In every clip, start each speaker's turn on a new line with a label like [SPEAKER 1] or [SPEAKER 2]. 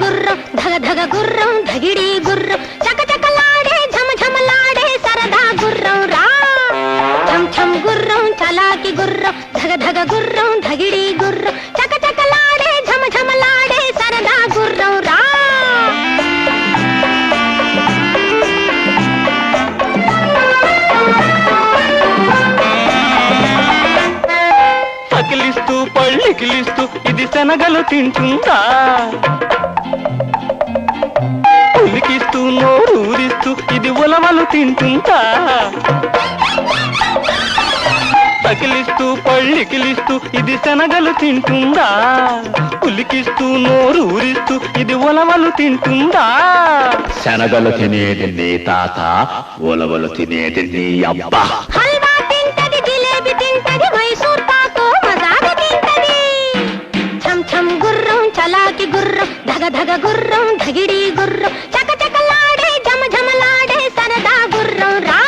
[SPEAKER 1] గుర్రం ధగ ధగ గుర్రం ధగిడి గుర్రం చకచకలాడే ఝమఝమలాడే సరదా గుర్రం రా ఛం ఛం గుర్రం చలాకి గుర్రం ధగ ధగ గుర్రం ధగిడి గుర్రం చకచకలాడే ఝమఝమలాడే సరదా గుర్రం రా
[SPEAKER 2] పకిలిస్తూ పళ్ళికిలిస్తూ ఇది శనగలు తింటుందా ఉలికిస్తూ నోరూరిస్తూ ఇది ఉలవలు తింటుందా పకిలిస్తూ పళ్ళికిలిస్తూ ఇది శనగలు తింటుందా ఉలికిస్తూ నోరూరిస్తూ ఇది ఉలవలు తింటుందా
[SPEAKER 3] శనగలు తినేది నీ తాత ఉలవలు తినేది నీ అబ్బా
[SPEAKER 1] హల్వా తింటది జిలేబీ తింటది మైసూర్ పాకు మజాగా తింటది ఛం ఛం గుర్రం చలాకి గుర్రం ధగ ధగ గుర్రం ధగిడి గుర్రం చకచకలాడే ఝమఝమలాడే సరదా గుర్రం రా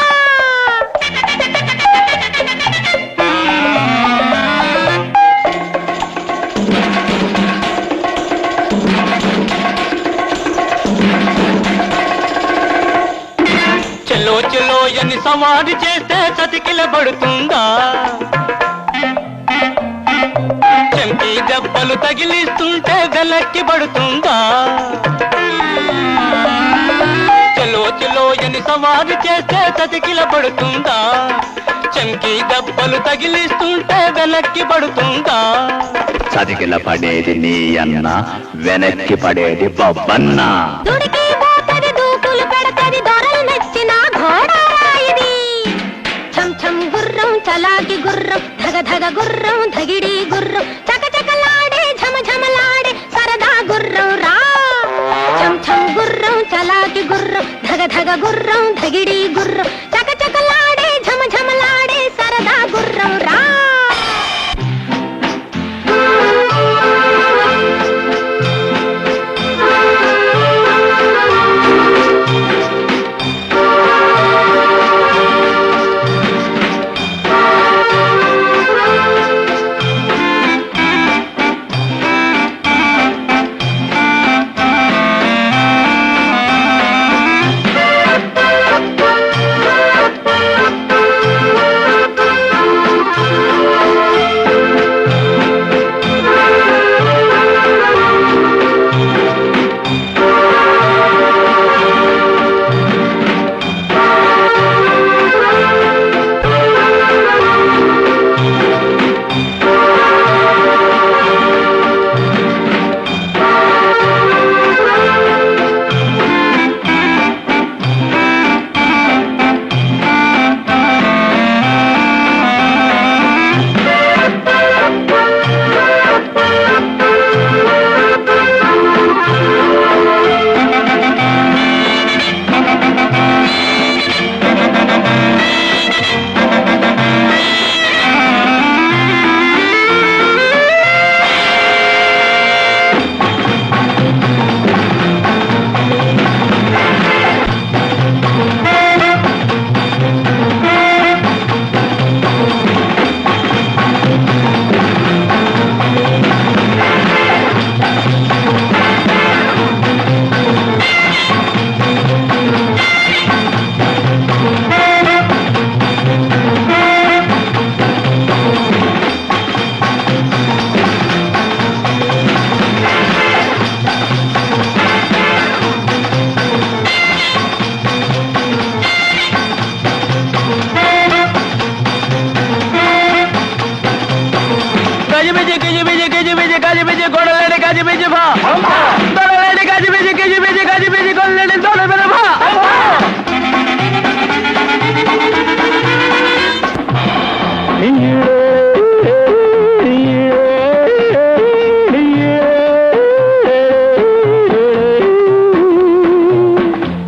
[SPEAKER 2] చెల్లో చెల్లో అని సవారి చేస్తే చతికిలబడుతుందా చెంకి దెబ్బలు తగిలిస్తుంటే వెనక్కి పడుతుందా చెల్లో చెల్లో అని సవారి చేస్తే చతికిలబడుతుందా చెంకి దెబ్బలు తగిలిస్తుంటే వెనక్కి పడుతుందా
[SPEAKER 3] చతికిల పడేది నీ అన్న వెనక్కి పడేది బొబ్బన్న
[SPEAKER 1] దుడికి పోతది దూకులు పెడతది దొరలు మెచ్చిన ఘోడారా ఇది ఛం ఛం గుర్రం చలాకి గుర్రం ధగ ధగ గుర్రం ధగిడి గుర్రం చకచకలాడే ఝమఝమలాడే సరదా గుర్రం రా ఛం ఛం గుర్రం చలాకి గుర్రం ధగ ధగ గుర్రం ధగిడి గుర్రం చకచకలాడే ఝమఝమలాడే సరదా గుర్రం రా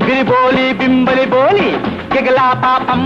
[SPEAKER 2] గిరిబోలి బింబలి బోలి గిగలా పాపం